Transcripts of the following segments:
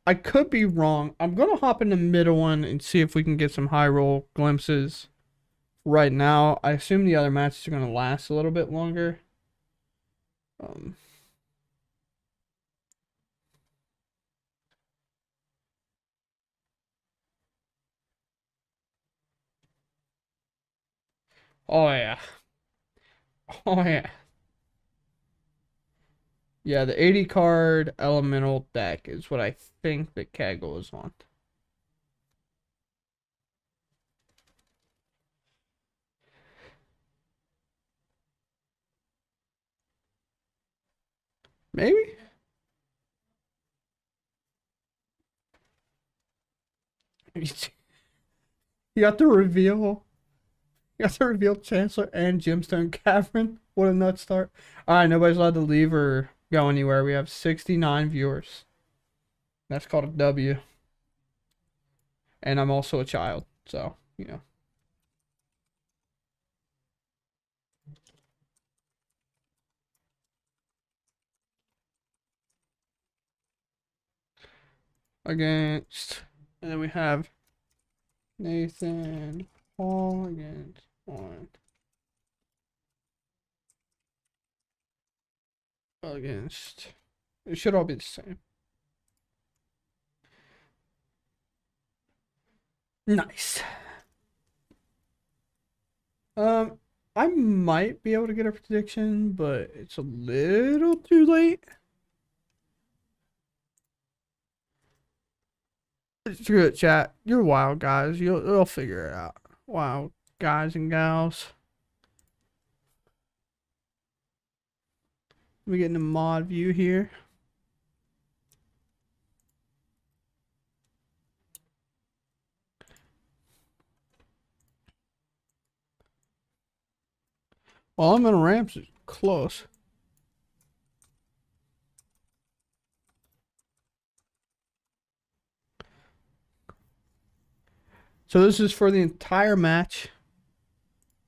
I could be wrong. I'm gonna hop in the middle one and see if we can get some high roll glimpses right now. I assume the other matches are gonna last a little bit longer. Um, oh yeah, oh yeah, yeah. The 80 card elemental deck is what I think that Kaggle is on. Maybe you got to reveal. You got to reveal Chancellor and Gemstone Cavern. What a nut start! All right, nobody's allowed to leave or go anywhere. We have 69 viewers. That's called a W. And I'm also a child, so you know. Against, and then we have Nathan Hall against one against. It should all be the same. Nice. Um, I might be able to get a prediction, but it's a little too late. Screw it, chat. You're wild guys. You'll figure it out. Wild guys and gals. Let me get in the mod view here. Well, I'm in ramps close. So this is for the entire match.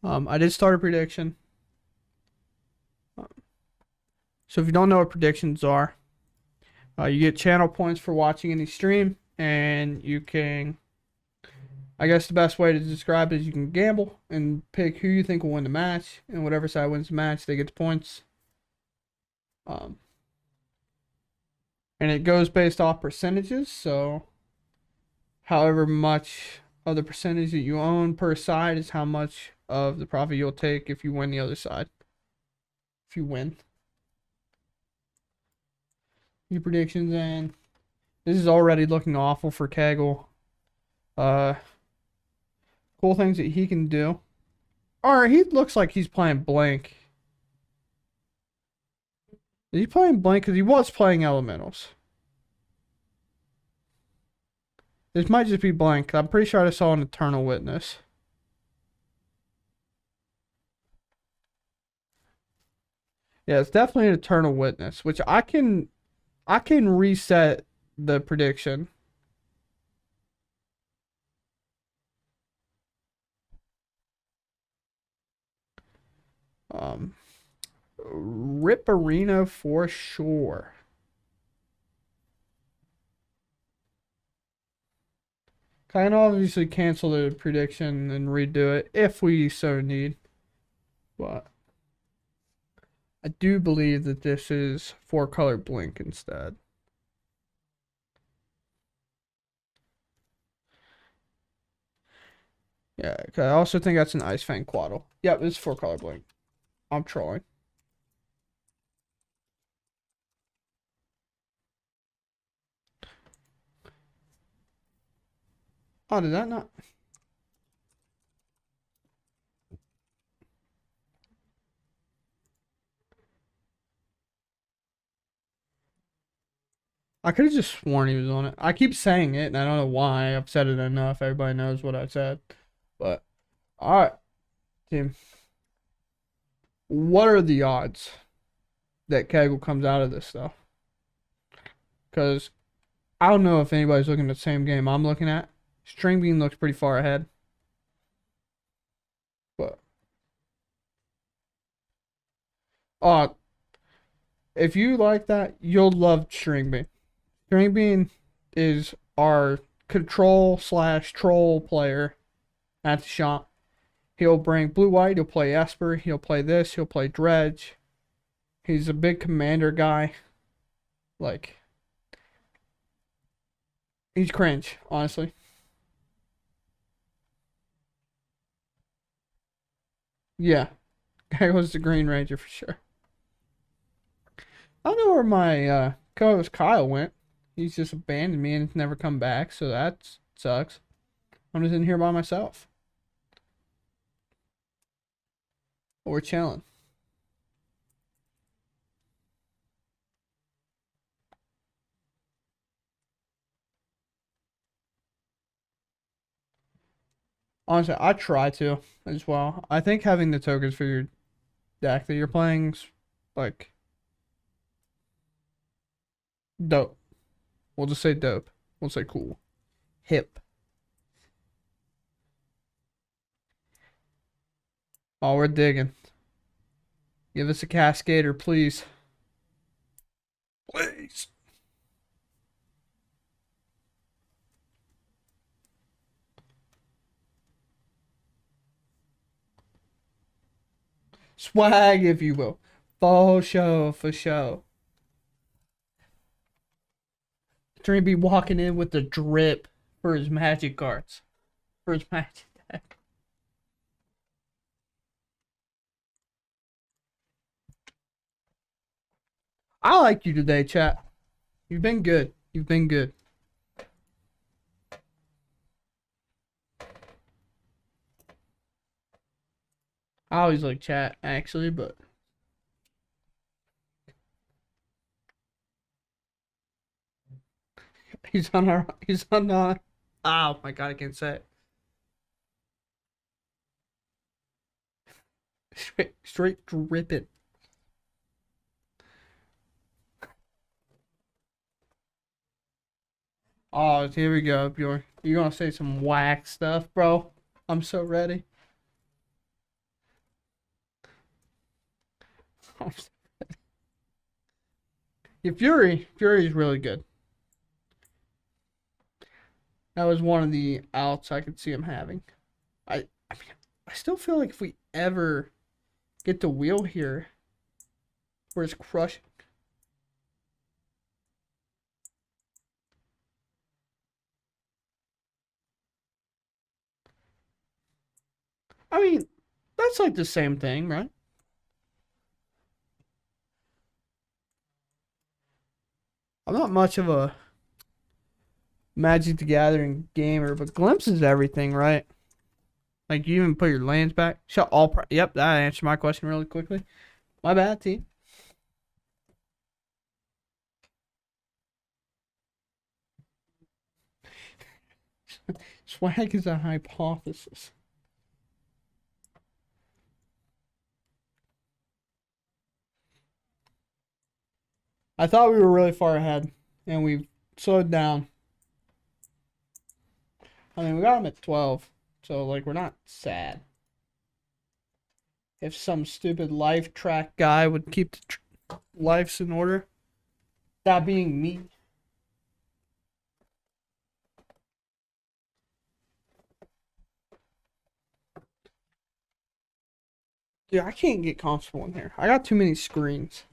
I did start a prediction. So if you don't know what predictions are, you get channel points for watching any stream, and you can. I guess the best way to describe it is you can gamble and pick who you think will win the match, and whatever side wins the match, they get the points. Um, and it goes based off percentages. So, however much of the percentage that you own per side is how much of the profit you'll take if you win the other side. If you win. Your predictions, and this is already looking awful for Kegel. Cool things that he can do. Alright, he looks like he's playing blank. Is he playing blank? Because he was playing elementals. This might just be blank. I'm pretty sure I saw an Eternal Witness. Yeah, it's definitely an Eternal Witness, which I can reset the prediction. Um, Rip Arena for sure. Can obviously cancel the prediction and redo it if we so need. But I do believe that this is 4-color blink instead. Yeah, I also think that's an Ice Fang Quaddle. Yep, it's 4-color blink. I'm trolling. Oh, did that not? I could have just sworn he was on it. I keep saying it, and I don't know why. I've said it enough. Everybody knows what I said. But, alright, team. What are the odds that Kegel comes out of this stuff? Because I don't know if anybody's looking at the same game I'm looking at. String Bean looks pretty far ahead. But, uh, if you like that, you'll love String Bean. String Bean is our control slash troll player at the shop. He'll bring blue white. He'll play Esper. He'll play this. He'll play Dredge. He's a big commander guy. Like, he's cringe, honestly. Yeah, guy goes to Green Ranger for sure. I don't know where my co-host Kyle went. He's just abandoned me and never come back, so that sucks. I'm just in here by myself. We're chilling. Honestly, I try to as well. I think having the tokens for your deck that you're playing's like dope. We'll just say dope. We'll say cool. Hip. Oh, we're digging. Give us a Cascader, please. Please. Swag, if you will. For show, for show. Trying to be walking in with the drip for his magic cards. For his magic deck. I like you today, chat. You've been good. You've been good. I always like chat, actually, but he's on our oh my god, I can't say it. Straight dripping. Oh, here we go, Bjorn. You gonna say some whack stuff, bro? I'm so ready. Your Fury is really good. That was one of the outs I could see him having. I mean, I still feel like if we ever get the wheel here, where it's crushing. I mean, that's like the same thing, right? I'm not much of a Magic the Gathering gamer, but Glimpse is everything, right? Like you even put your lands back. Shut all. Yep, that answered my question really quickly. My bad, team. Swag is a hypothesis. I thought we were really far ahead, and we slowed down. I mean, we got them at 12, so like we're not sad. If some stupid life track guy would keep the lives in order, that being me. Dude, I can't get comfortable in here. I got too many screens.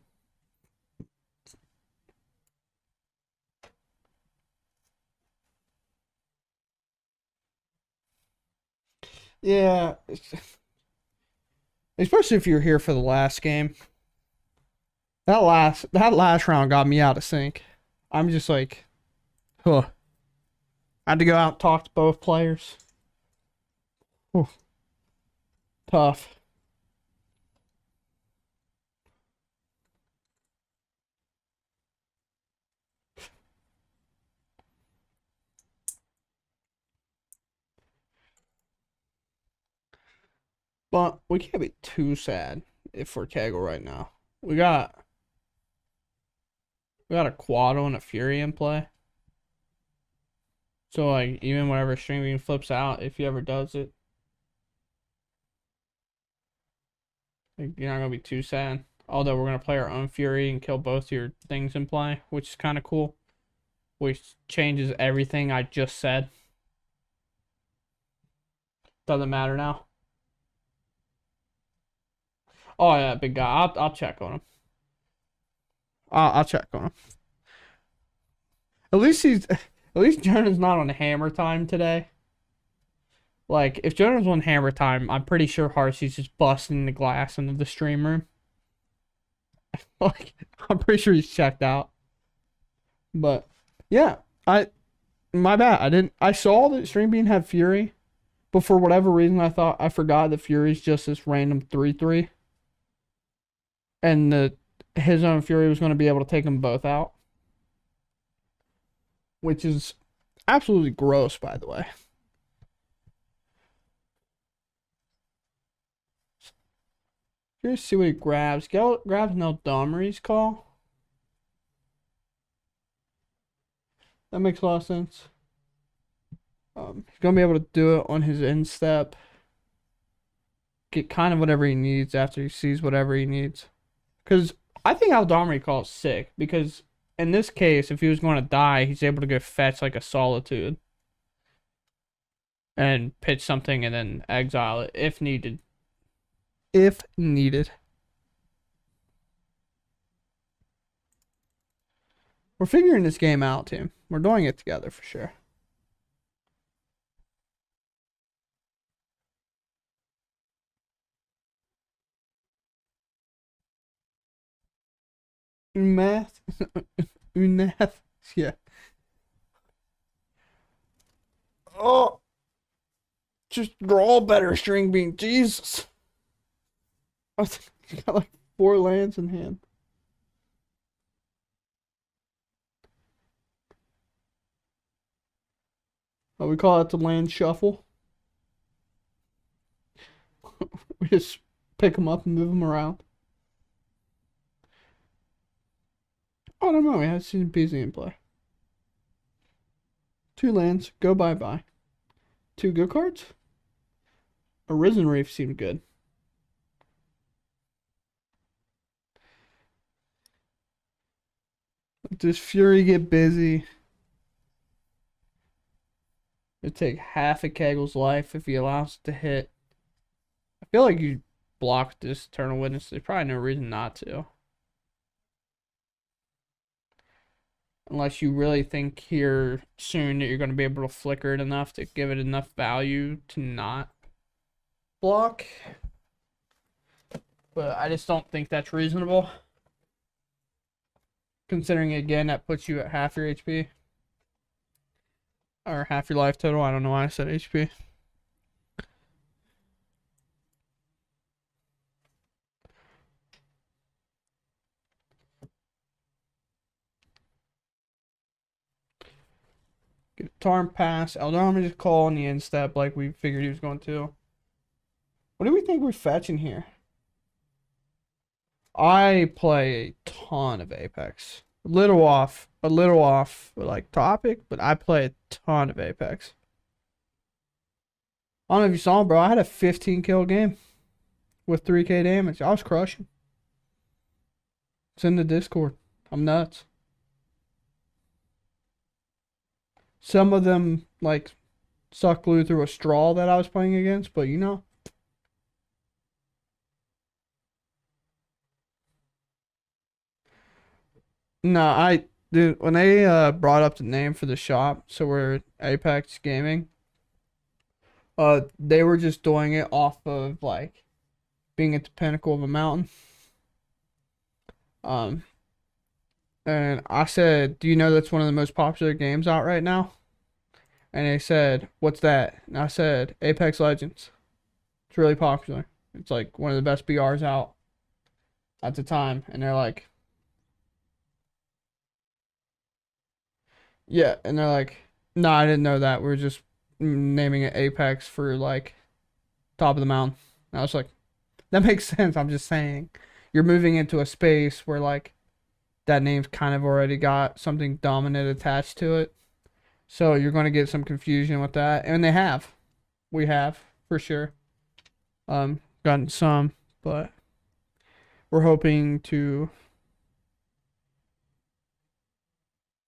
Yeah, especially if you're here for the last game. That last round got me out of sync. I'm just like, huh. I had to go out and talk to both players. Whew. Tough. But we can't be too sad if we're Kegel right now. We got we got a Quado and a Fury in play. So like even whenever String Beam flips out, if he ever does it, like, you're not gonna be too sad. Although we're gonna play our own Fury and kill both your things in play, which is kind of cool. which changes everything I just said. Doesn't matter now. Oh yeah, big guy. I'll check on him. I'll check on him. At least Jonah's not on hammer time today. Like if Jonah's on hammer time, I'm pretty sure Harcy's just busting the glass into the stream room. Like I'm pretty sure he's checked out. But yeah, my bad. I saw that Stream Bean had Fury, but for whatever reason I forgot that Fury's just this random 3/3. And his own Fury was going to be able to take them both out. Which is absolutely gross, by the way. Here's see what he grabs. Grabs Neldomri's call. That makes a lot of sense. He's gonna be able to do it on his instep. Get kind of whatever he needs after he sees whatever he needs. Because I think Neldomri calls sick. Because in this case, if he was going to die, he's able to go fetch like a Solitude. And pitch something and then exile it if needed. If needed. We're figuring this game out, team. We're doing it together for sure. Math. Unath. Yeah. Oh. Just draw better, String Bean. Jesus. I think you got like 4 lands in hand. Oh, we call it the land shuffle. We just pick them up and move them around. I don't know. We had Season Peasy in play. 2 lands. Go bye-bye. 2 good cards. Arisen Reef seemed good. Does Fury get busy? It'd take half a Kegel's life if he allows it to hit. I feel like you blocked this Eternal Witness. There's probably no reason not to. Unless you really think here soon that you're going to be able to flicker it enough to give it enough value to not block. But I just don't think that's reasonable. Considering, again, that puts you at half your HP. Or half your life total. I don't know why I said HP. Get a Tarn pass. Eldorman just call on the instep like we figured he was going to. What do we think we're fetching here? I play a ton of Apex. A little off like topic, but I play a ton of Apex. I don't know if you saw, bro. I had a 15 kill game with 3k damage. I was crushing. It's in the Discord. I'm nuts. Some of them like suck glue through a straw that I was playing against, but you know. No, dude, when they brought up the name for the shop, so we're Apex Gaming, they were just doing it off of like being at the pinnacle of a mountain. And I said, "Do you know that's one of the most popular games out right now?" And they said, "What's that?" And I said, "Apex Legends. It's really popular. It's like one of the best BRs out at the time." And they're like, "Yeah," and they're like, "No, I didn't know that. We're just naming it Apex for like top of the mountain." And I was like, "That makes sense. I'm just saying, you're moving into a space where like that name's kind of already got something dominant attached to it, so you're going to get some confusion with that." And they have, we have for sure, gotten some, but we're hoping to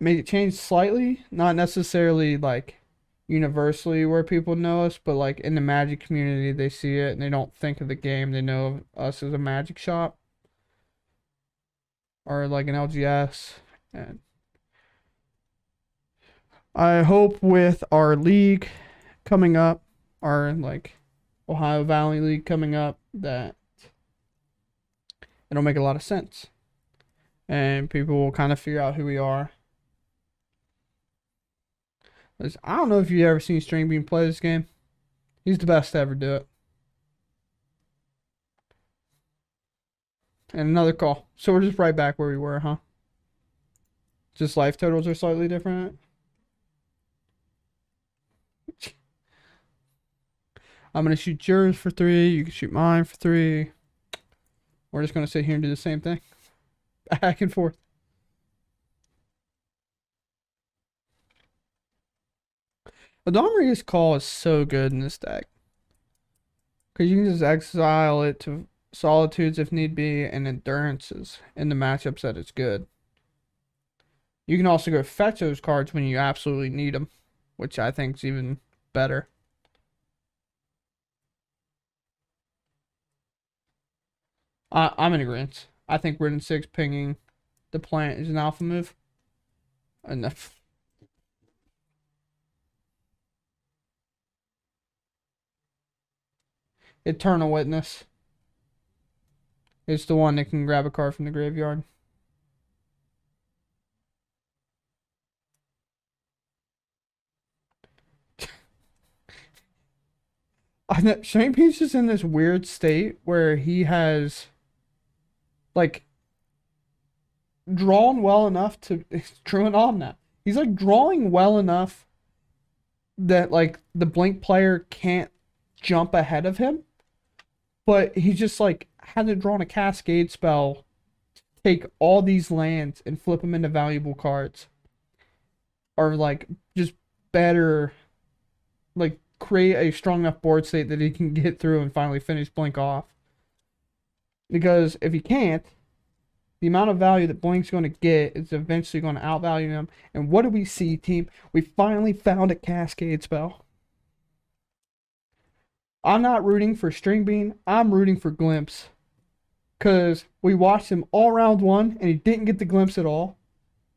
Make it change slightly, not necessarily like universally where people know us, but like in the Magic community, they see it and they don't think of the game. They know of us as a Magic shop or like an LGS. And I hope with our league coming up, our like Ohio Valley League coming up, that it'll make a lot of sense and people will kind of figure out who we are. I don't know if you've ever seen String Bean play this game. He's the best to ever do it. And another call. So we're just right back where we were, huh? Just life totals are slightly different. I'm going to shoot yours for 3. You can shoot mine for 3. We're just going to sit here and do the same thing. Back and forth. The Domrius call is so good in this deck. Because you can just exile it to Solitudes if need be, and Endurances in the matchups that it's good. You can also go fetch those cards when you absolutely need them, which I think is even better. I'm in agreement. I think Ridden 6 pinging the plant is an alpha move. Enough. Eternal Witness. It's the one that can grab a card from the graveyard. I know Shane Peach is in this weird state where he has like drawn well enough to true and omnat. He's like drawing well enough that like the blink player can't jump ahead of him, but he just like hasn't drawn a cascade spell, take all these lands and flip them into valuable cards, or like just better, like create a strong enough board state that he can get through and finally finish blink off. Because if he can't, the amount of value that Blink's going to get is eventually going to outvalue him. And what do we see, team? We finally found a cascade spell. I'm not rooting for String Bean. I'm rooting for Glimpse. Because we watched him all round 1, and he didn't get the Glimpse at all.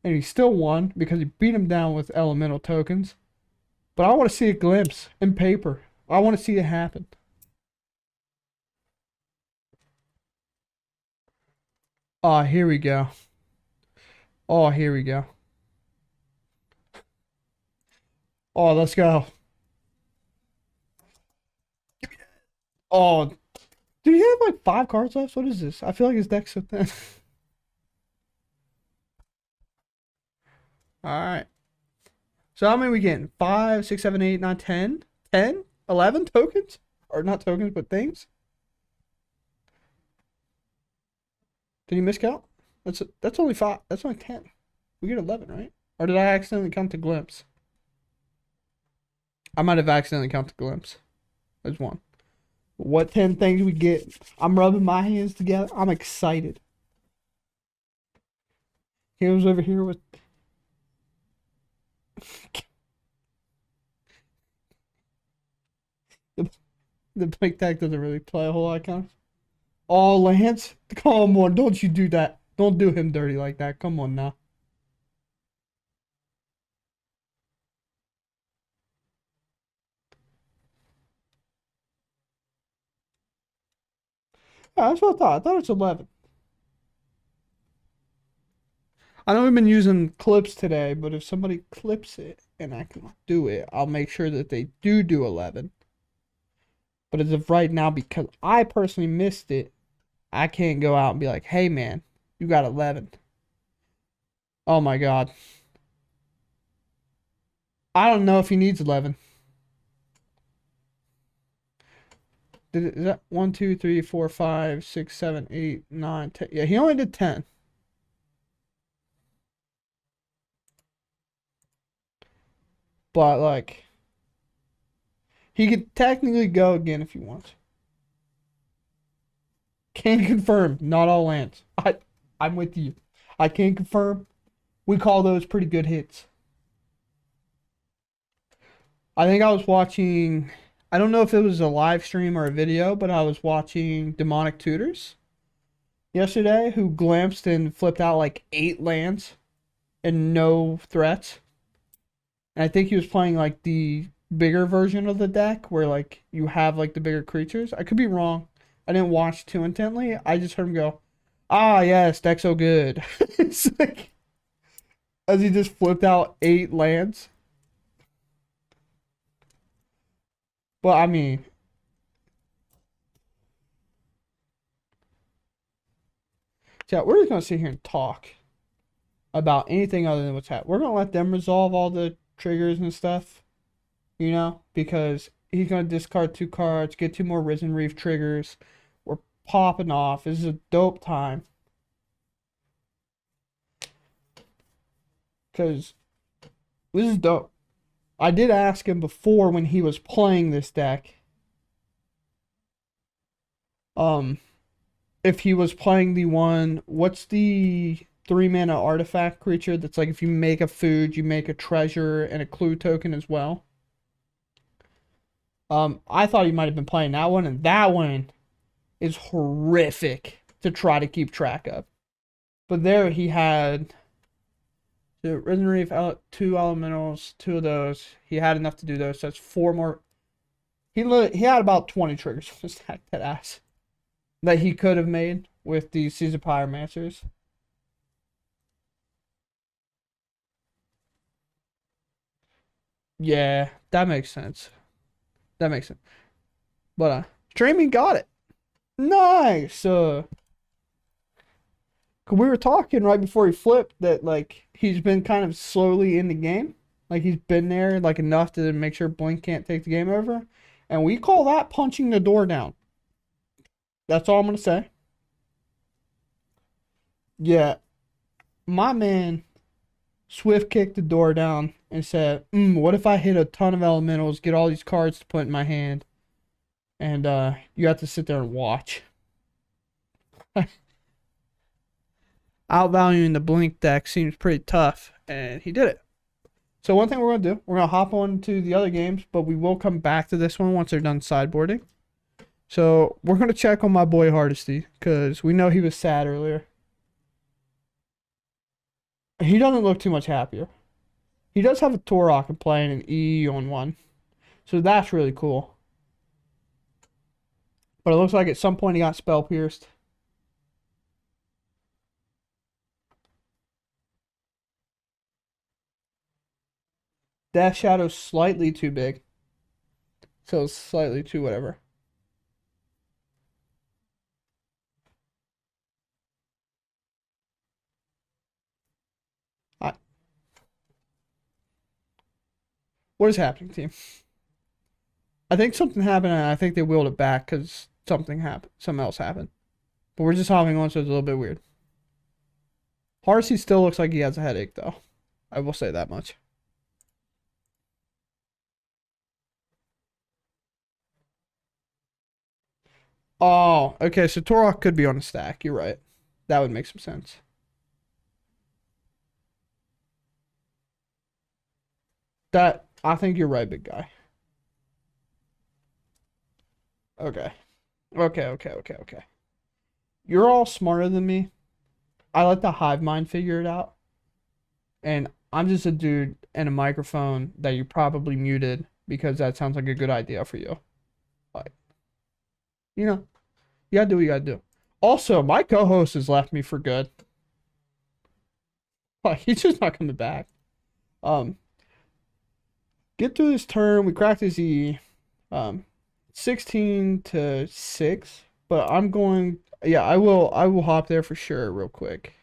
And he still won because he beat him down with elemental tokens. But I want to see a Glimpse in paper. I want to see it happen. Oh, here we go. Oh, here we go. Oh, let's go. Oh, do you have like 5 cards left? What is this? I feel like his deck's so thin. Alright. So how many we getting? 5, 6, 7, 8, 9, 10? 10? 11 tokens? Or not tokens, but things? Did you miscount? That's only 5. That's only 10. We get 11, right? Or did I accidentally count the Glimpse? I might have accidentally counted the Glimpse. There's 1. What 10 things we get? I'm rubbing my hands together. I'm excited. He was over here with... the Blink tag doesn't really play a whole lot of counts. Oh, Lance, come on, don't you do that. Don't do him dirty like that. Come on now. Yeah, that's what I thought. I thought it's 11. I know we've been using clips today, but if somebody clips it and I can do it, I'll make sure that they do 11. But as of right now, because I personally missed it, I can't go out and be like, hey man, you got 11. Oh my god. I don't know if he needs 11. Is that 1, 2, 3, 4, 5, 6, 7, 8, 9, 10? Yeah, he only did 10. But like, he could technically go again if he wants. Can confirm, not all lands. I'm with you. I can confirm. We call those pretty good hits. I think I was watching, I don't know if it was a live stream or a video, but I was watching Demonic Tutors yesterday who glamped and flipped out like 8 lands and no threats. And I think he was playing like the bigger version of the deck where like you have like the bigger creatures. I could be wrong. I didn't watch too intently. I just heard him go, "Ah, yes, deck's so good." It's like as he just flipped out 8 lands. But I mean, yeah, we're just gonna sit here and talk about anything other than what's happening. We're gonna let them resolve all the triggers and stuff, because he's gonna discard 2 cards, get 2 more Risen Reef triggers. We're popping off. This is a dope time. Because this is dope. I did ask him before when he was playing this deck, um, if he was playing the one, what's the 3 mana artifact creature that's like if you make a food, you make a treasure and a clue token as well. I thought he might have been playing that one, and that one is horrific to try to keep track of. But there he had the Risen Reef, 2 elementals, 2 of those. He had enough to do those. So that's 4 more. He had about 20 triggers on his stack, that ass, that he could have made with the Season Pyromancers. Yeah, that makes sense. That makes sense. But Streaming got it. Nice. 'Cause we were talking right before he flipped that like he's been kind of slowly in the game. Like he's been there like enough to make sure Blink can't take the game over. And we call that punching the door down. That's all I'm gonna say. Yeah, my man Swift kicked the door down and said, what if I hit a ton of elementals, get all these cards to put in my hand, and you have to sit there and watch. Outvaluing the Blink deck seems pretty tough, and he did it. So one thing we're going to do, we're going to hop on to the other games, but we will come back to this one once they're done sideboarding. So we're going to check on my boy Hardesty, because we know he was sad earlier. He doesn't look too much happier. He does have a Torok and playing an E on one, so that's really cool. But it looks like at some point he got spell pierced. Death Shadow's slightly too big. So slightly too whatever. I, what is happening, team? I think something happened, and I think they wheeled it back because something happened. Something else happened. But we're just hopping on, so it's a little bit weird. Harsey still looks like he has a headache, though. I will say that much. Oh, okay, so Torok could be on a stack. You're right. That would make some sense. I think you're right, big guy. Okay. Okay. You're all smarter than me. I let the hive mind figure it out. And I'm just a dude and a microphone that you probably muted because that sounds like a good idea for you. Like, you know, you gotta do what you gotta do. Also, my co-host has left me for good. Like, he's just not coming back. Um, get through this turn. We cracked his E. 16-6. But I'm going. Yeah, I will. I will hop there for sure, real quick.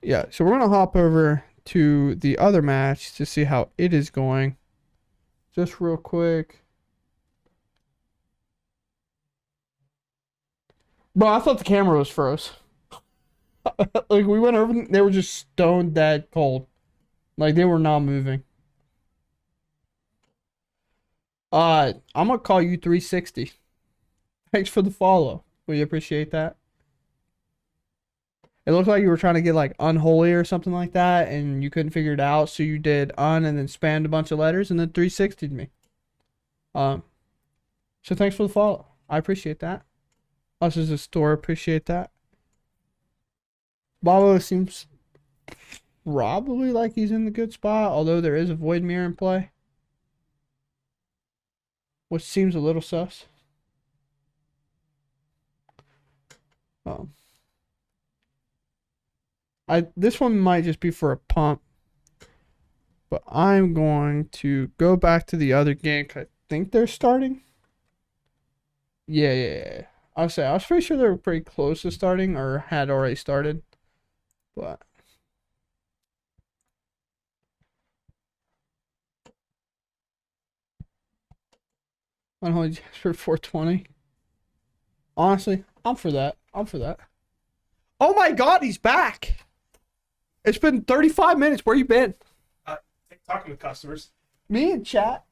Yeah. So we're gonna hop over to the other match to see how it is going. Just real quick. Bro, I thought the camera was froze. Like we went over, they were just stone dead cold. Like they were not moving. I'm gonna call you 360. Thanks for the follow. We appreciate that. It looked like you were trying to get like unholy or something like that, and you couldn't figure it out, so you did and then spammed a bunch of letters and then 360'd me. Um, so thanks for the follow. I appreciate that. Us as a store appreciate that. Babo seems probably like he's in the good spot, although there is a void mirror in play, which seems a little sus. Um, this one might just be for a pump, but I'm going to go back to the other game 'cause I think they're starting. Yeah. I was pretty sure they were pretty close to starting or had already started, but unholy for 420. Honestly, I'm for that. I'm for that. Oh my God, he's back! It's been 35 minutes. Where you been? Talking with customers. Me and chat.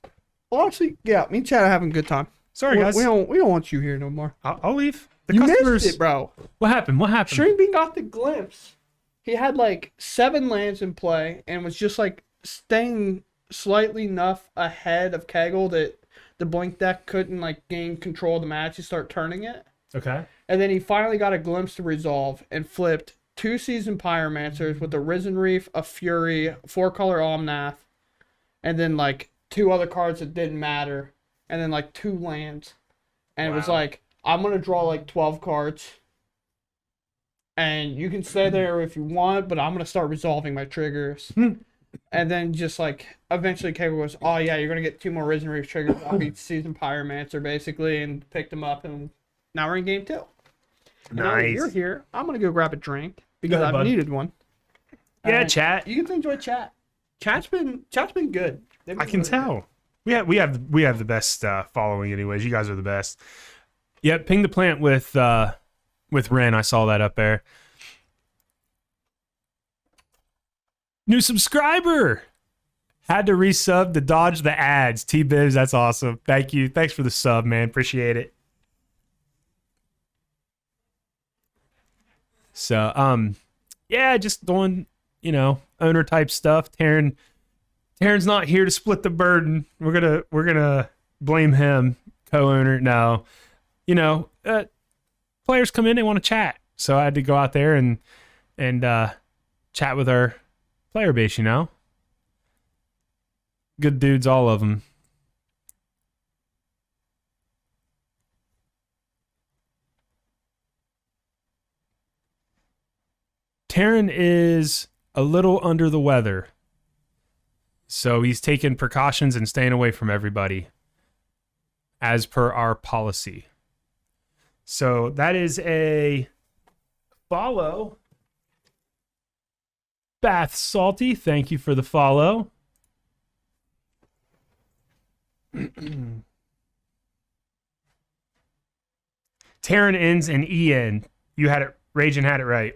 Well, actually, yeah, me and chat are having a good time. Sorry, guys. We don't want you here no more. I'll leave. The You customers. missed it, bro. What happened? What happened? String Bean got the glimpse. He had like 7 lands in play and was just like staying slightly enough ahead of Kegel that the blink deck couldn't like gain control of the match and start turning it. Okay. And then he finally got a glimpse to resolve and flipped 2 Seasoned Pyromancers with a Risen Reef, a Fury, 4-color Omnath, and then like 2 other cards that didn't matter, and then like 2 lands. And It was like, I'm going to draw like 12 cards. And you can stay there if you want, but I'm going to start resolving my triggers. And then just like, eventually Kegel goes, oh yeah, you're going to get 2 more Risen Reef triggers. I'll beat Seasoned Pyromancer basically, and picked them up, and now we're in game 2. Nice. You're here. I'm going to go grab a drink because ahead, I've bud. needed one. Yeah, And chat. You get to enjoy chat. Chat's been good. They've been I can really tell. We have the best following, anyways. You guys are the best. Yep. Ping the plant with Ren. I saw that up there. New subscriber. Had to resub to dodge the ads. T-Biz, that's awesome. Thank you. Thanks for the sub, man. Appreciate it. So, yeah, just doing, owner type stuff. Taryn's not here to split the burden. We're gonna blame him, co-owner. No, players come in, they want to chat, so I had to go out there and chat with our player base. Good dudes, all of them. Taryn is a little under the weather, so he's taking precautions and staying away from everybody, as per our policy. So that is a follow. Bath Salty, thank you for the follow. Taryn ends in EN. You had it. Ragin had it right.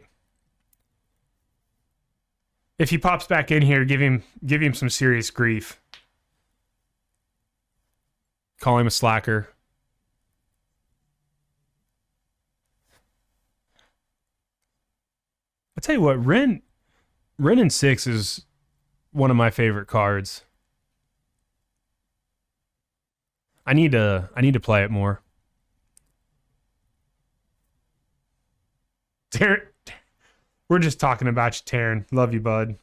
If he pops back in here, give him some serious grief. Call him a slacker. I'll tell you what, Ren in 6 is one of my favorite cards. I need to play it more. Taryn, we're just talking about you, Taryn. Love you, bud.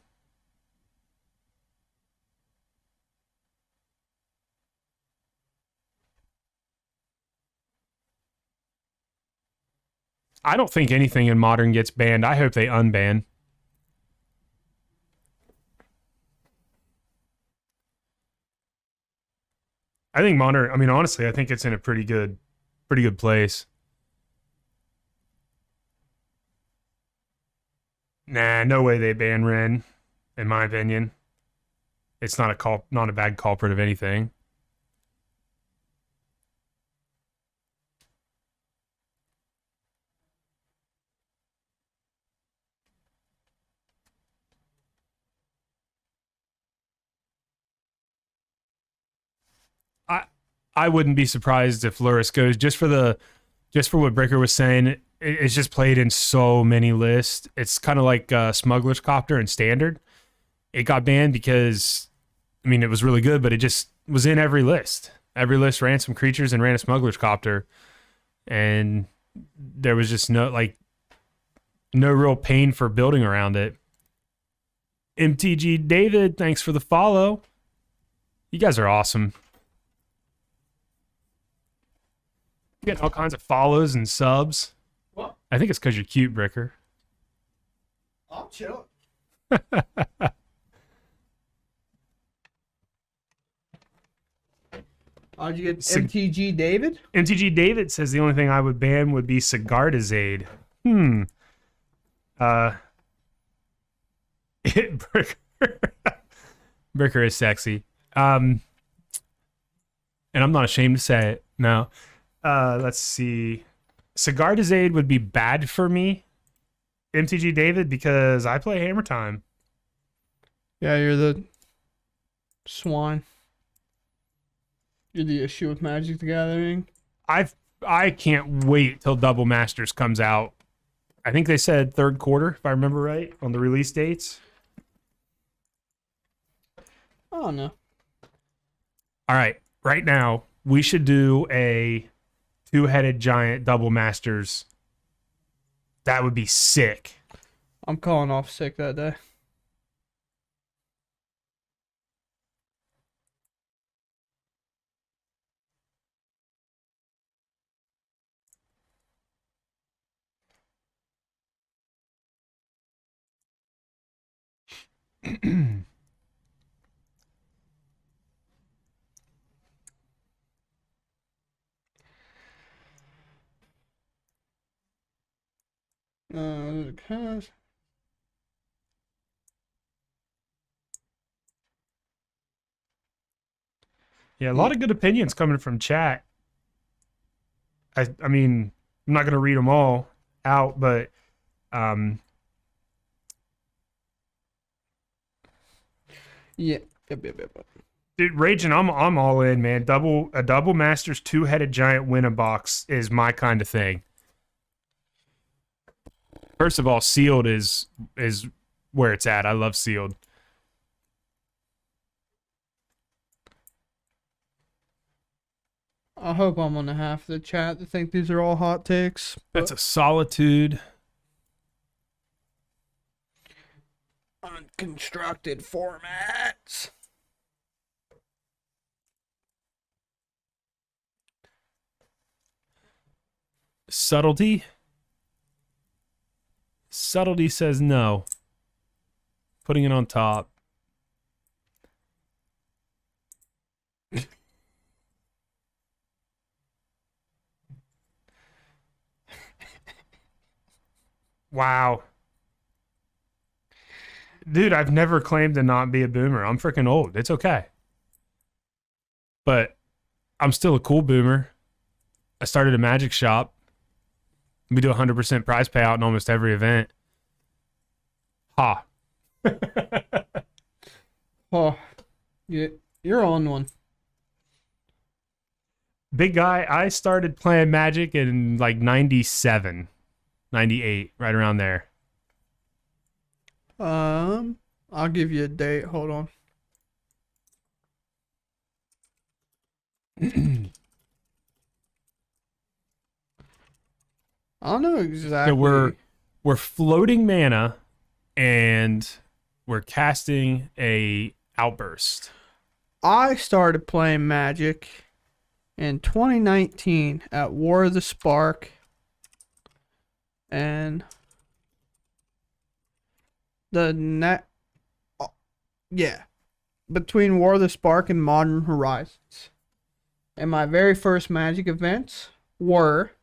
I don't think anything in Modern gets banned. I hope they unban. I think Modern, honestly, I think it's in a pretty good place. Nah, no way they ban Ren, in my opinion. It's not a bad culprit of anything. I wouldn't be surprised if Luris goes just for what Bricker was saying. it's just played in so many lists. It's kind of like Smuggler's Copter and Standard. It got banned because, I mean, it was really good, but it just was in every list. Every list ran some creatures and ran a Smuggler's Copter. And there was just no real pain for building around it. MTG David, thanks for the follow. You guys are awesome. You getting all kinds of follows and subs. What? I think it's because you're cute, Bricker. I'll chill. How'd you get MTG David? MTG David says the only thing I would ban would be Sigardizade. Bricker is sexy. And I'm not ashamed to say it. No. Let's see. Sigardizade would be bad for me, MTG David, because I play Hammer Time. Yeah, you're the swine. You're the issue with Magic the Gathering. I can't wait till Double Masters comes out. I think they said third quarter, if I remember right, on the release dates. I don't know. All right, right now we should do a two-headed giant Double Masters. That would be sick. I'm calling off sick that day. Because Yeah, a lot of good opinions coming from chat. I mean, I'm not going to read them all out, but yeah. dude, Raging, I'm all in, man. A double Masters two-headed giant win a box is my kind of thing. First of all, sealed is where it's at. I love sealed. I hope I'm on the half of the chat that think these are all hot takes. That's a solitude. Unconstructed formats. Subtlety. Subtlety says no. Putting it on top. Wow. Dude, I've never claimed to not be a boomer. I'm freaking old. It's okay. But I'm still a cool boomer. I started a magic shop. We do 100% prize payout in almost every event. Ha. Oh, you're on one. Big guy, I started playing Magic in like 97, 98, right around there. I'll give you a date. Hold on. I don't know exactly. So we're floating mana and we're casting a outburst. I started playing Magic in 2019 at War of the Spark, and between War of the Spark and Modern Horizons. And my very first Magic events were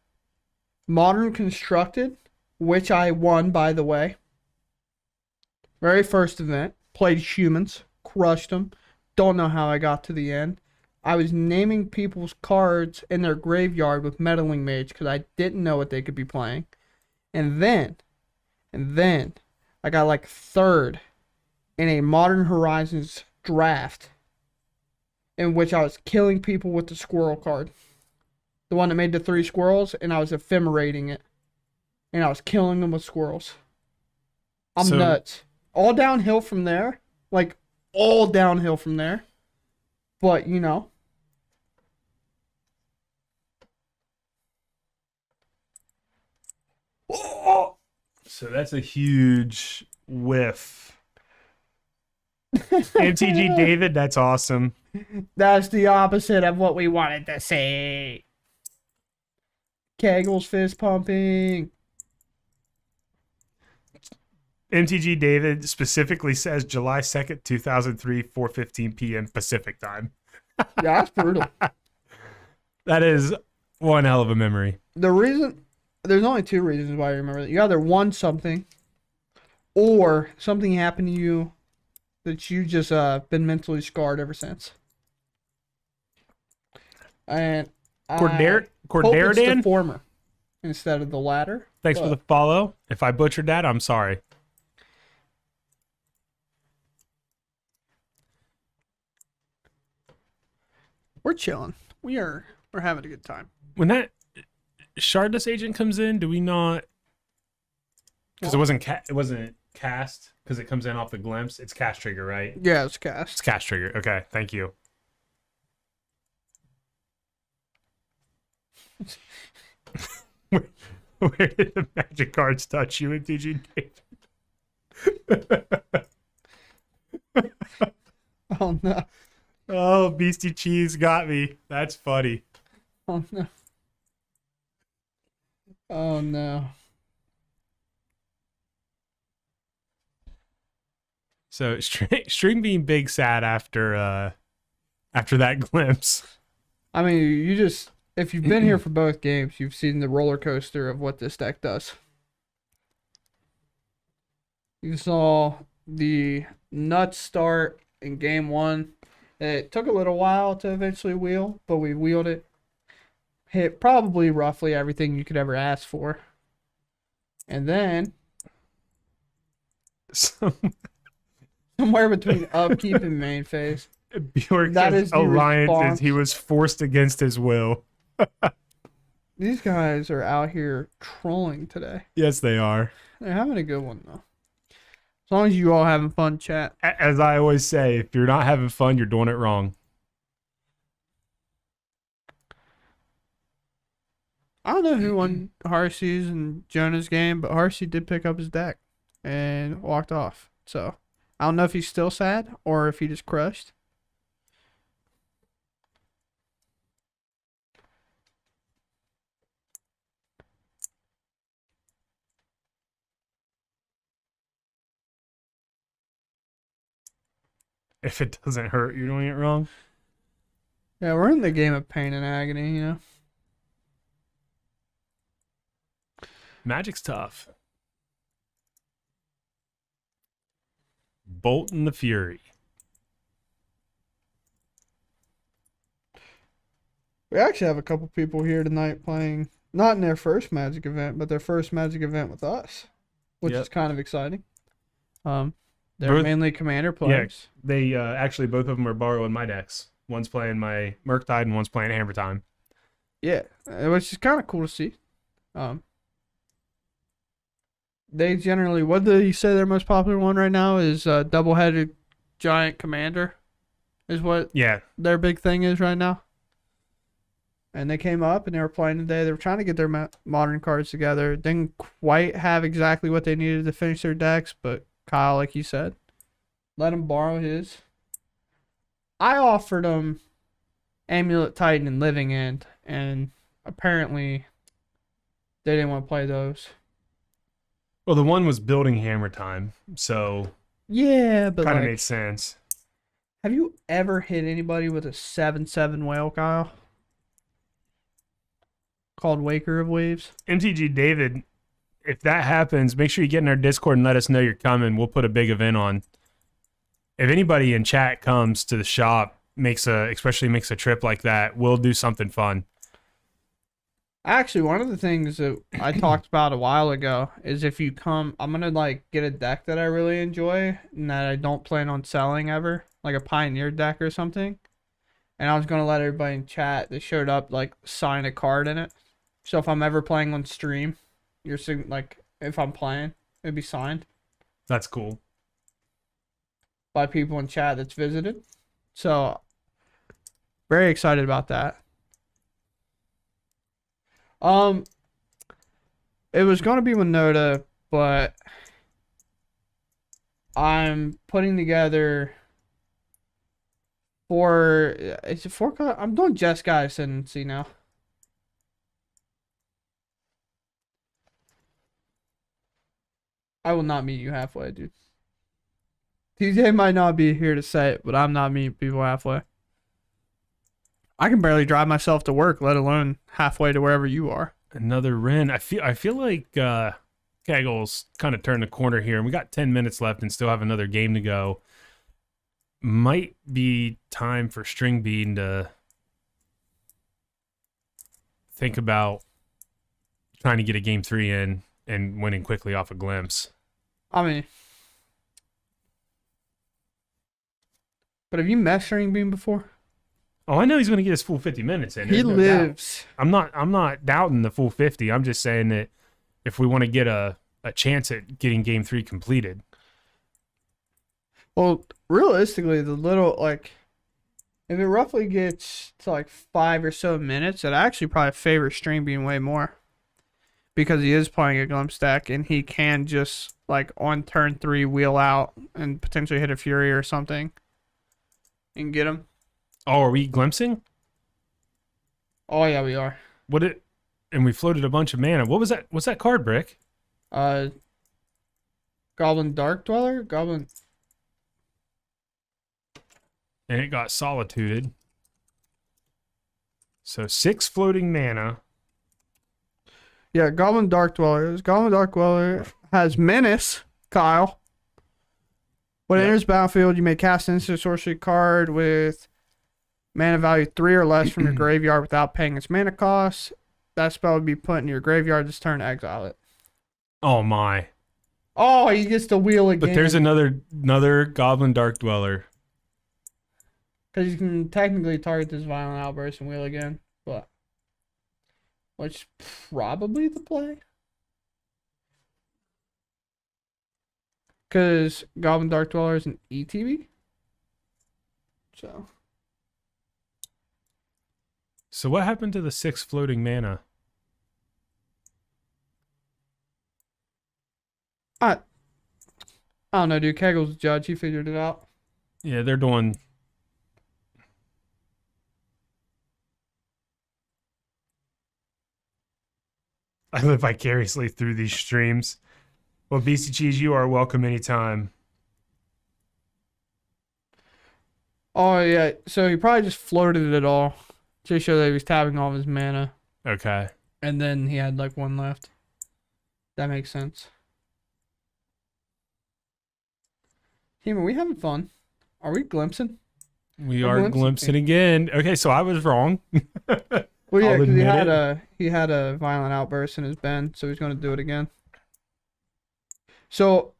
Modern Constructed, which I won, by the way. Very first event, played humans, crushed them. Don't know how I got to the end. I was naming people's cards in their graveyard with Meddling Mage because I didn't know what they could be playing. And then, I got like third in a Modern Horizons draft in which I was killing people with the squirrel card. The one that made the 3 squirrels, and I was ephemerating it. and I was killing them with squirrels. I'm So- nuts. All downhill from there. Like, all downhill from there. But, you know. Oh! So that's a huge whiff. MTG David, that's awesome. That's the opposite of what we wanted to see. Kegel's fist pumping. MTG David specifically says July 2nd, 2003, 4:15 p.m. Pacific time. Yeah, that's brutal. That is one hell of a memory. The reason, there's only two reasons why I remember that. You either won something, or something happened to you that you just been mentally scarred ever since. And hope it's the Cordaridan, former instead of the latter. thanks for the follow. If I butchered that, I'm sorry. We're chilling. We're having a good time. When that Shardless agent comes in, do we not? Because it wasn't cast because it comes in off the glimpse. It's cast trigger, right? Yeah, it's It's cast. cast trigger. Okay, thank you. Where did the magic cards touch you, MTG David? Oh no. Oh, Beastie Cheese got me. That's funny. Oh no. Oh no. So String being big sad after that glimpse. I mean, you just, if you've been here for both games, you've seen the roller coaster of what this deck does. You saw the nuts start in game one. It took a little while to eventually wheel, but we wheeled it. Hit probably roughly everything you could ever ask for. And then, somewhere between upkeep and main phase, Bjork That says is the alliances. response. He was forced against his will. these guys are out here trolling today. Yes, they are. They're having a good one, though. As long as you all having fun, chat. As I always say, if you're not having fun, you're doing it wrong. I don't know who won Harsey's and Jonah's game, but Harsey did pick up his deck and walked off. So I don't know if he's still sad or if he just crushed. If it doesn't hurt, you're doing it wrong. Yeah, we're in the game of pain and agony, you know. Magic's tough. Bolt and the Fury. We actually have a couple people here tonight playing, not in their first Magic event, but their first Magic event with us, which Yep. is kind of exciting. They're Both- mainly Commander players. They actually both of them are borrowing my decks. One's playing my Murktide and one's playing Hammer Time. Yeah, which is kind of cool to see. They generally, what do you say their most popular one right now is double-headed giant commander, is what Yeah, their big thing is right now. And they came up and they were playing today. They were trying to get their modern cards together. Didn't quite have exactly what they needed to finish their decks, but Kyle, like you said, let him borrow his. I offered him Amulet Titan and Living End, and apparently they didn't want to play those. well, the one was building Hammer Time, so Yeah, but kind of like, made sense. have you ever hit anybody with a 7/7 whale, Kyle? Called Waker of Waves? MTG David, if that happens, make sure you get in our Discord and let us know you're coming. We'll put a big event on. If anybody in chat comes to the shop, especially makes a trip like that, we'll do something fun. Actually, one of the things that I talked about a while ago is if you come, I'm gonna like get a deck that I really enjoy and that I don't plan on selling ever, like a Pioneer deck or something. And I was gonna let everybody in chat that showed up like sign a card in it. So if I'm ever playing on stream, like if I'm playing, it'd be signed That's cool. by people in chat that's visited. So very excited about that. It was gonna be Winota, but I'm putting together four. Is it four color? I'm doing Jeskai Ascendancy now. I will not meet you halfway, dude. TJ might not be here to say it, but I'm not meeting people halfway. I can barely drive myself to work, let alone halfway to wherever you are. Another Ren. I feel like Keggle's kind of turned the corner here, and we got 10 minutes left and still have another game to go. Might be time for String Bean to think about trying to get a game 3 in and winning quickly off a glimpse. I mean, but have you met String Bean before? Oh, I know he's going to get his full 50 minutes in. He lives. I'm not doubting the full 50. I'm just saying that if we want to get a chance at getting game 3 completed. Well, realistically, the little, like, if it roughly gets to like 5 or so minutes, it actually probably favors String Bean way more. Because he is playing a Glimpse deck and he can just, like, on turn 3 wheel out and potentially hit a Fury or something and get him. Oh, are we glimpsing? Oh, yeah, we are. And we floated a bunch of mana. What was that? What's that card, Brick? Goblin Dark Dweller? Goblin. And it got solituded. So 6 floating mana. Yeah, Goblin Dark Dweller. Goblin Dark Dweller has Menace, Kyle. When it enters battlefield, you may cast an instant sorcery card with mana value 3 or less from your graveyard without paying its mana cost. That spell would be put in your graveyard this turn, exile it. Oh my. Oh, he gets to wheel again. But there's another Goblin Dark Dweller. Because you can technically target this Violent Outburst and wheel again. But which probably the play. Because Goblin Dark Dweller is an ETB. So what happened to the 6 floating mana? I don't know, dude. Keggle's the judge. He figured it out. Yeah, they're doing... I live vicariously through these streams. Well, BC Cheese, you are welcome anytime. Oh, yeah. So he probably just floated it all to show that he was tapping all of his mana. Okay. And then he had like 1 left. That makes sense. Team, are we having fun? Are we glimpsing? We are glimpsing again. Okay, so I was wrong. Well, yeah, because he had a Violent Outburst in his bend, so he's going to do it again. So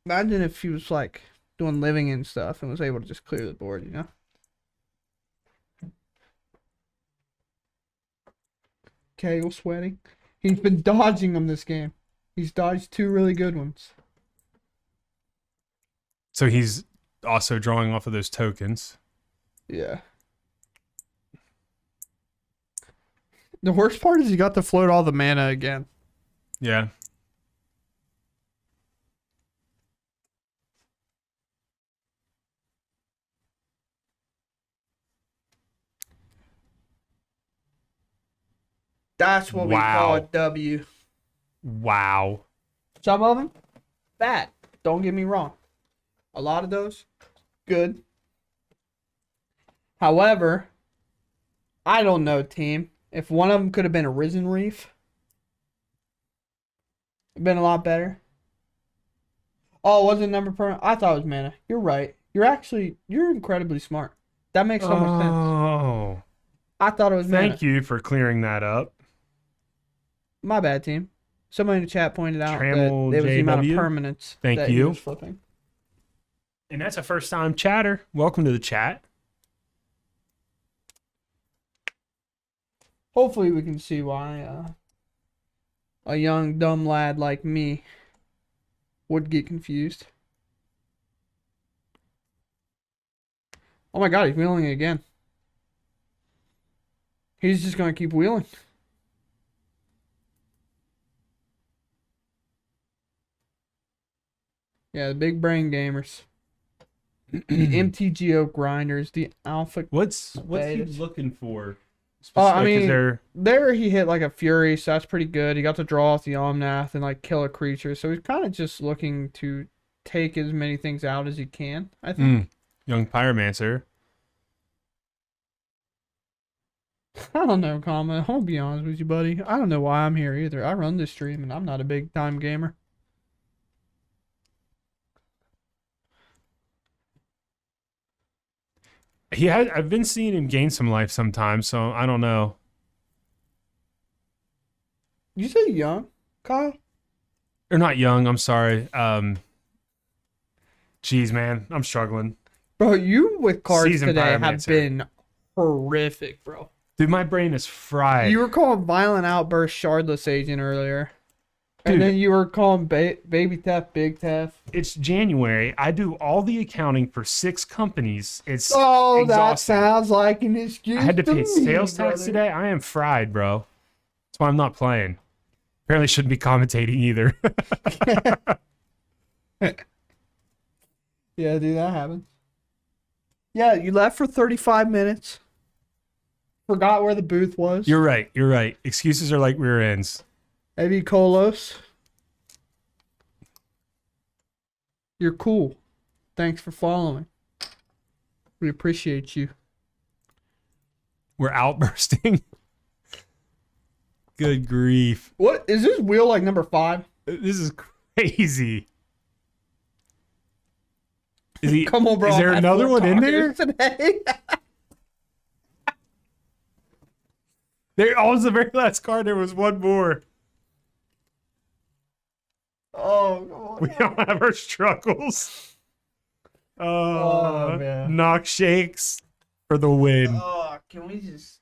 imagine if he was like doing living and stuff and was able to just clear the board, you know? Kale sweating. He's been dodging them this game. He's dodged 2 really good ones. So he's also drawing off of those tokens. Yeah. The worst part is he got to float all the mana again. Yeah. That's what we call a W. Wow. Some of them, bad. Don't get me wrong. A lot of those, good. However, I don't know, team. If one of them could have been a Risen Reef, it'd been a lot better. Oh, was it number permanent? I thought it was mana. You're right. You're incredibly smart. That makes so much sense. Oh. I thought it was mana. Thank you for clearing that up. My bad, team. Somebody in the chat pointed out Trammel that it was the amount of JW. permanents Thank that he you. was flipping. And that's a first time chatter. Welcome to the chat. Hopefully we can see why a young dumb lad like me would get confused. Oh my god, he's wheeling again. He's just gonna keep wheeling. Yeah, the big brain gamers. The MTGO grinders, the alpha. What's he betas. looking for? I Like, is mean, there he hit like a Fury, so that's pretty good. He got to draw off the Omnath and like kill a creature, so he's kind of just looking to take as many things out as he can, I think. Young Pyromancer. I don't know, Kama. I'm gonna be honest with you, buddy. I don't know why I'm here either. I run this stream and I'm not a big time gamer. I've been seeing him gain some life sometimes, so I don't know. You say young, Kyle? Or not young, I'm sorry. Jeez, man, I'm struggling. Bro, you with cards Seasoned today have Pyromancer. been horrific, bro. Dude, my brain is fried. You were calling Violent Outburst Shardless Agent earlier. Dude. And then you were calling Baby Tef Big Tef. It's January. I do all the accounting for 6 companies. It's Oh, that exhausting. sounds like an excuse. I had to pay me, sales tax brother. today. I am fried, bro. That's why I'm not playing. Apparently shouldn't be commentating either. Yeah, dude, that happens. Yeah, you left for 35 minutes. Forgot where the booth was. You're right. You're right. Excuses are like rear ends. Evi Kolos. You're cool. Thanks for following. We appreciate you. We're outbursting. Good grief. What is this wheel like number 5? This is crazy. Is he, Come on, bro. Is there I've had another 4 one in there? tacos today. There was the very last card. There was one more. Oh, come on. We don't have our struggles. Oh, man. Knock shakes for the win. Oh, can we just...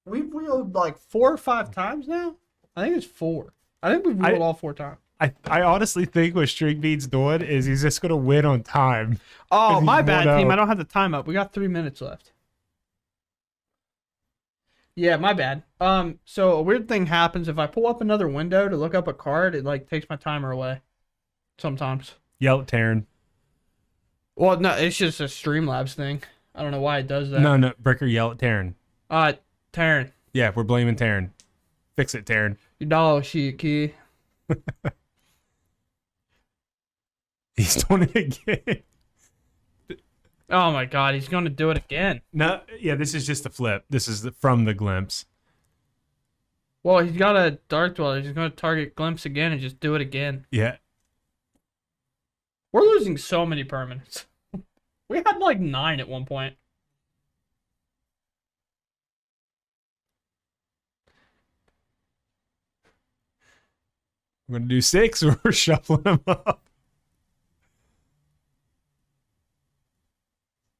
We've wheeled like 4 or 5 times now? I think it's 4. I think we've wheeled all 4 times. I honestly think what String Bean's doing is he's just going to win on time. Oh, He's my bad, won team. out. I don't have the time up. We got 3 minutes left. Yeah, my bad. So a weird thing happens if I pull up another window to look up a card, it like takes my timer away. Sometimes. Yell at Taryn. Well, no, it's just a Streamlabs thing. I don't know why it does that. No, Bricker, yell at Taryn. Taryn, Yeah, we're blaming Taryn. Fix it, Taryn. your dog shit, key. He's doing it again. Oh my god, he's gonna do it again. No, yeah, this is just a flip. This is from the glimpse. Well, he's got a Dark Dweller. He's gonna target Glimpse again and just do it again. Yeah. We're losing so many permanents. We had like 9 at one point. We're going to do 6 or we're shuffling them up.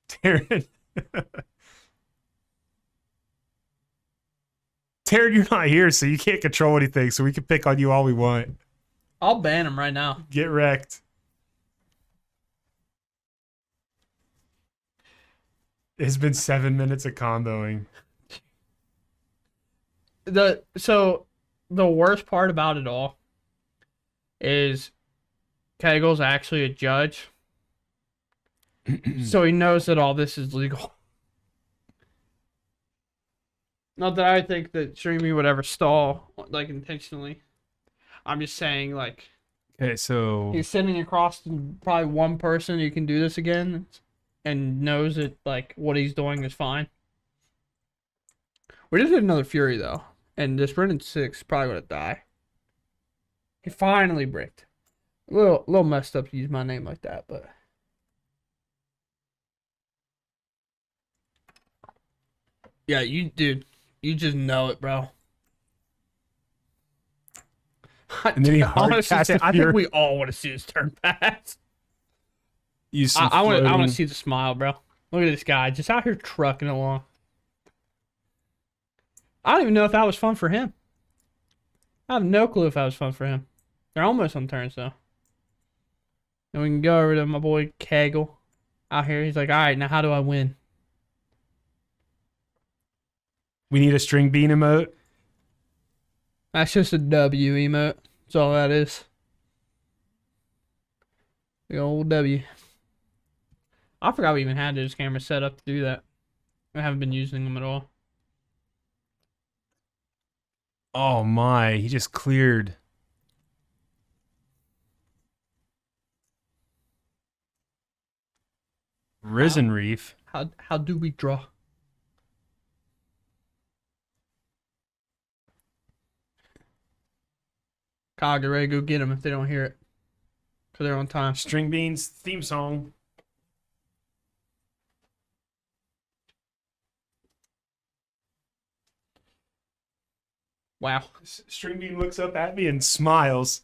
Taryn. Taryn, you're not here, so you can't control anything, so we can pick on you all we want. I'll ban him right now. Get wrecked. It's been 7 minutes of comboing. So the worst part about it all is Kegel's actually a judge. So he knows that all this is legal. Not that I think that streaming would ever stall, like, intentionally. I'm just saying, like, Okay, so he's sitting across from probably one person who can do this again and knows that, like, what he's doing is fine. We just did another Fury, though. And this Brennan 6 is probably going to die. He finally bricked. A little messed up to use my name like that, but... Yeah, dude, you just know it, bro. And then he hard Honestly, cast a I Fury. think we all want to see his turn pass. use I some want floating. to see the smile, bro. Look at this guy, just out here trucking along. I don't even know if that was fun for him. I have no clue if that was fun for him. They're almost on turns though. And we can go over to my boy Kegel out here. He's like, all right, now how do I win? We need a string bean emote. That's just a W emote. That's all that is. The old W. I forgot we even had those cameras set up to do that. I haven't been using them at all. Oh my, he just cleared. Risen Reef. How do we draw? Kyle, get ready to go get them if they don't hear it. Because they're on time. String beans theme song. Wow. String bean looks up at me and smiles.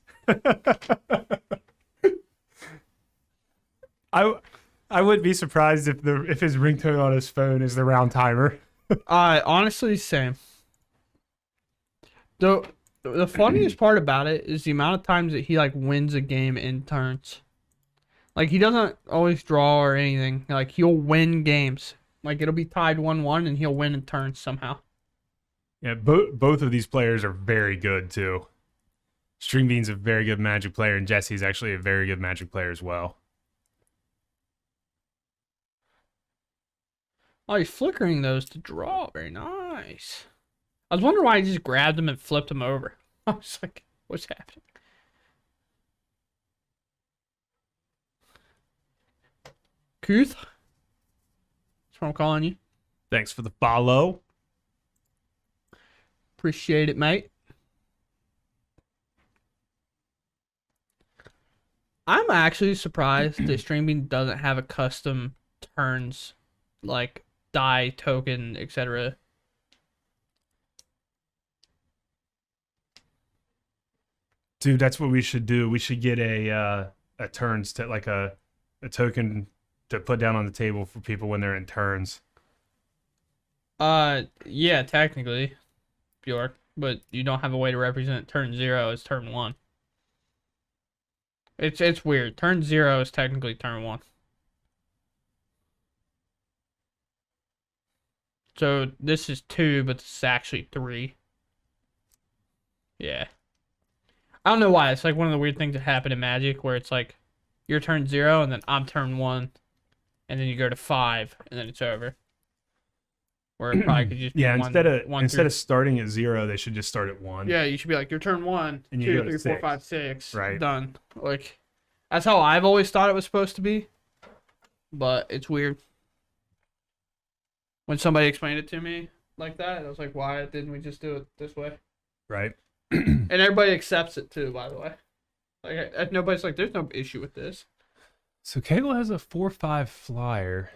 I wouldn't be surprised if his ringtone on his phone is the round timer. Honestly, same. The funniest part about it is the amount of times that he like wins a game in turns. Like he doesn't always draw or anything. Like he'll win games. Like it'll be tied 1-1 and he'll win in turns somehow. Yeah, both of these players are very good too. String Bean's a very good Magic player, and Jesse's actually a very good Magic player as well. Oh, he's flickering those to draw. Very nice. I was wondering why he just grabbed them and flipped them over. I was like, what's happening? Kuth? That's what I'm calling you. Thanks for the follow. Appreciate it, mate. I'm actually surprised that Streaming doesn't have a custom turns, like die token, etc. Dude, that's what we should do. We should get a turns to like a token to put down on the table for people when they're in turns. Yeah, technically, Bjork, but you don't have a way to represent turn 0 as turn 1. It's weird. Turn 0 is technically turn 1. So this is 2, but this is actually 3. Yeah. I don't know why. It's like one of the weird things that happen in Magic where it's like you're turn 0 and then I'm turn 1 and then you go to 5 and then it's over. Where it probably could just be Yeah, one instead of starting at 0, they should just start at 1. Yeah, you should be like your turn 1, And 2, you go to 3, 4, 6. 5, 6. Right. Done. Like that's how I've always thought it was supposed to be. But it's weird. When somebody explained it to me like that, I was like, why didn't we just do it this way? Right. And everybody accepts it too, by the way. Like nobody's like, there's no issue with this. So Kegel has a 4/5 flyer,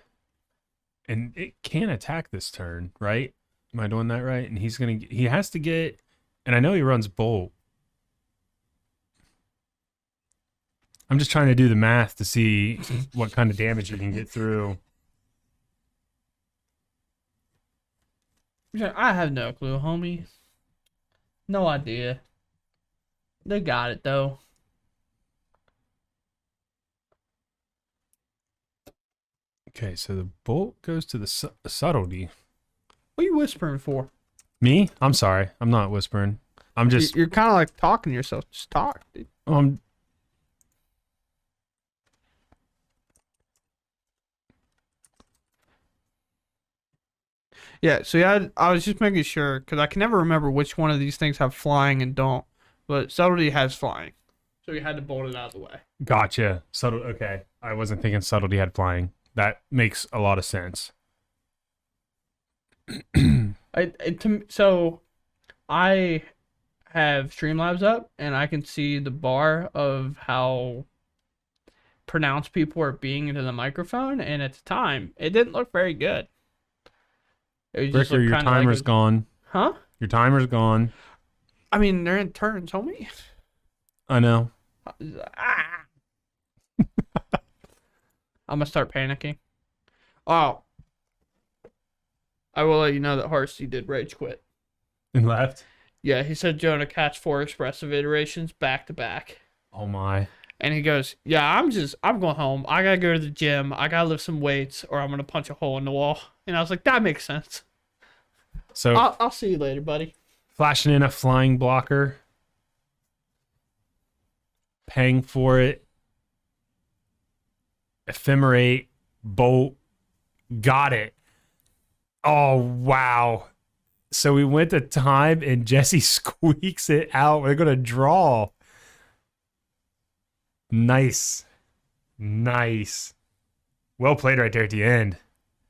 and it can attack this turn, right? Am I doing that right? And he has to get, and I know he runs Bolt. I'm just trying to do the math to see what kind of damage he can get through. I have no clue, homie. No idea. They got it though. Okay, so the Bolt goes to the subtlety. What are you whispering for? Me? I'm sorry. I'm not whispering. I'm just. You're kind of like talking to yourself. Just talk, dude. Yeah, so yeah, I was just making sure because I can never remember which one of these things have flying and don't. But subtlety has flying, so we had to bolt it out of the way. Gotcha. Subtle. Okay, I wasn't thinking subtlety had flying. That makes a lot of sense. So I have Streamlabs up, and I can see the bar of how pronounced people are being into the microphone, and at the time, it didn't look very good. It just Ricker, looked your kinda like timer's it was- gone. Huh? Your timer's gone. I mean, they're in turns, homie. I know. Ah. I'm gonna start panicking. Oh, I will let you know that Harsty did rage quit. And left. Yeah, he said Jonah catch 4 expressive iterations back to back. Oh my. And he goes, yeah, I'm going home. I gotta go to the gym. I gotta lift some weights, or I'm gonna punch a hole in the wall. And I was like, that makes sense. So I'll see you later, buddy. flashing in a flying blocker, paying for it, ephemerate, bolt, got it. Oh wow. So we went to time and Jesse squeaks it out. We're gonna draw. Nice. Nice. Well played right there at the end.